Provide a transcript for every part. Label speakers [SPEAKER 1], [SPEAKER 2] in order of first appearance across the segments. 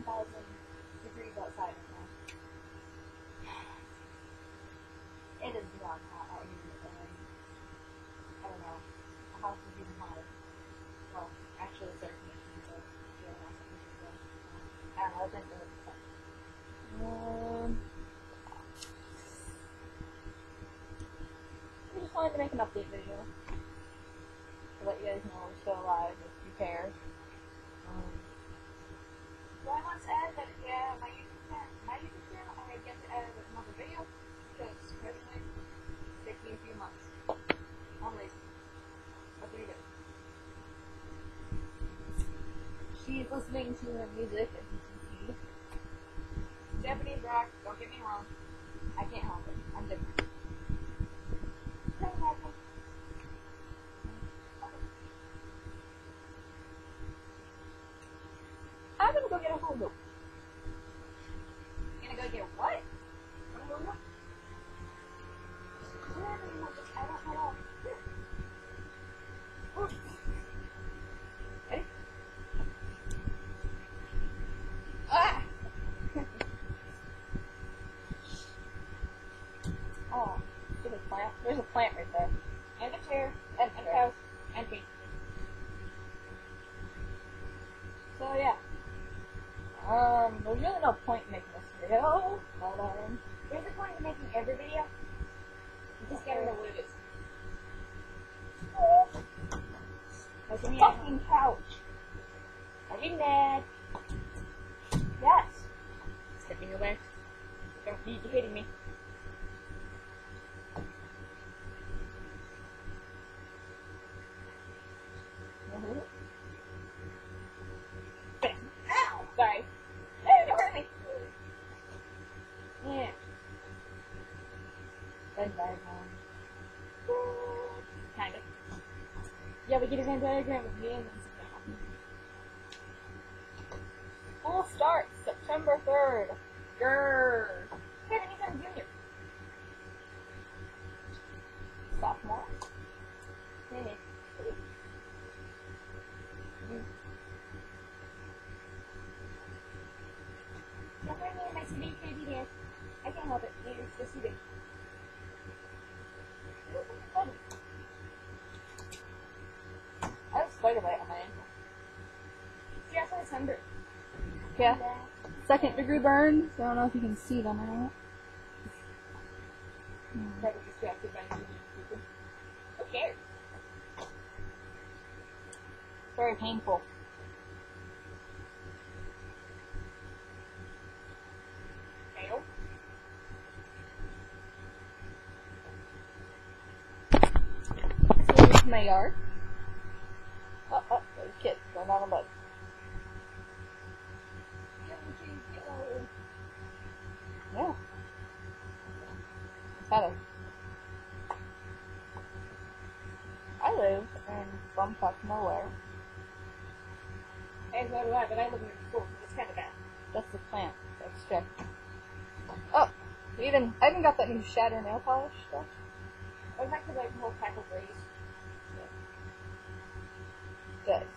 [SPEAKER 1] 1,000 degrees outside right now. It is beyond hot out here, and I don't know. The house is even hotter. Well, actually, it's air conditioning, so yeah, that's what we should do. I don't know, it's been really fun. I just wanted to make an update video to let you guys know we're still alive if you care. So I want to add that my YouTube channel, I get to add another video because originally it took me a few months. I'm lazy. What do you do? She's listening to her music as you can see. Japanese rock, don't get me wrong. I can't help it. I'm different. I'm gonna go get a home milk. Gonna go get what? A home milk? I don't know. Ready? Ah! Oh, stupid plant. There's a plant right there. And a chair. And a house. And me. So yeah. There's really no point in making this video, but there's a point in making every video. You just gotta know what it is. What's in the fucking couch? Are you mad? Yes. Stepping away. Don't need you hitting me. Ow! Sorry. Hey, don't hurt me. Yeah. Venn diagram. Kind of. Yeah, we get a Venn diagram with me and then school starts September 3rd. Grrr. Hey, that means I'm a junior. Sophomore. Hey. Don't mind me and my CD baby dance. I can't help it. It's just CD. I have a spider bite on my ankle. See, that's why it's sunburned. Yeah. Second degree burn. So I don't know if you can see them or not. Probably distracted by people. Who cares? Very painful. Fail. So this is my yard. Oh, there's a kid going down the bus. Yeah. Heather. I live in bumfuck nowhere. Hey, so do I, but I live near school, so it's kind of bad. That's the plant. That's check. Oh! I even got that new shatter nail polish stuff. I might have like a whole pack of rays. Good.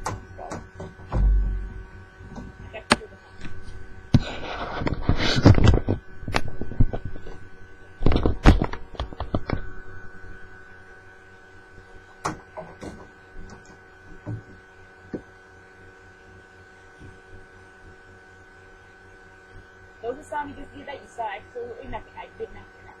[SPEAKER 1] Let's go. Those who saw me just do that, you saw absolutely nothing. I did not hear that.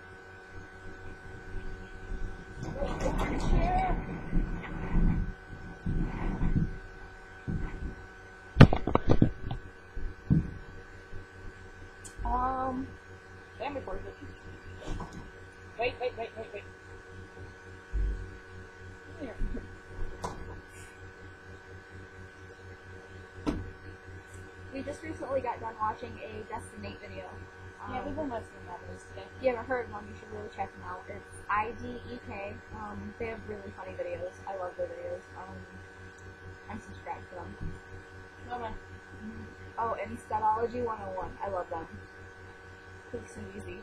[SPEAKER 1] Damn it, Wait. Here. We just recently got done watching a Destinate video. Yeah, we've been listening to that today. If you haven't heard one, you should really check them out. It's IDEK. They have really funny videos. I love their videos. I'm subscribed to them. No man. Oh, and Statology 101. I love them. Quick and easy.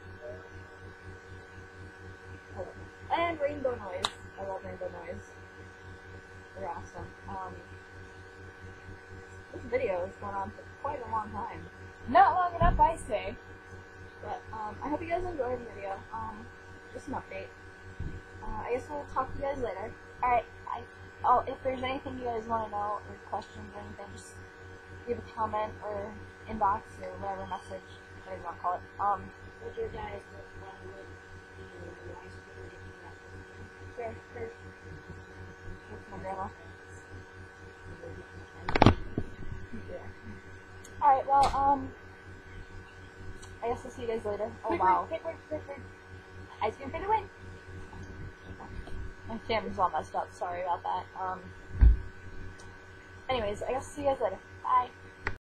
[SPEAKER 1] And Rainbow Noise. I love Rainbow Noise. They're awesome. This video is going on for quite a long time.
[SPEAKER 2] Not long enough, I say.
[SPEAKER 1] But, I hope you guys enjoyed the video. Just an update. I guess we'll talk to you guys later.
[SPEAKER 2] Alright, if there's anything you guys want to know, or questions or anything, just leave a comment or inbox or whatever message, whatever you want to call it.
[SPEAKER 3] What's your guys'
[SPEAKER 1] Sure.
[SPEAKER 2] With my grandma.
[SPEAKER 1] Yeah.
[SPEAKER 2] Alright, well, I guess I'll see you guys later. Oh wow.
[SPEAKER 3] Wait.
[SPEAKER 2] Ice cream for the win! My camera's all messed up, sorry about that. Anyways, I guess I'll see you guys later. Bye.